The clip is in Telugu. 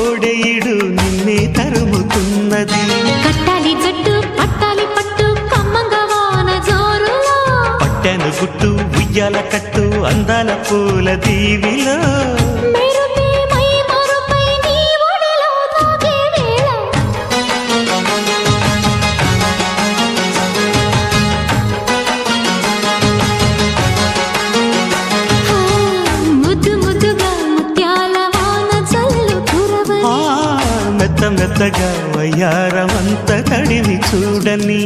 కోడెయిడు నిన్నే తరుముతున్నది. కట్టాలి జట్టు పట్టాలి పట్టు కమ్మంగా వాన జోరులో, పట్టెను గుట్టు ఉయ్యాల కట్టు అందాల పూల దీవిలో. మెరుపే మై మరుపై నీ ఒడిలో తాగే వేళ, ముద్దు ముద్దుగా ముత్యాల వాన చల్లు కురవని, మెత్త మెత్తగా వయ్యారమంత తడివి చూడని.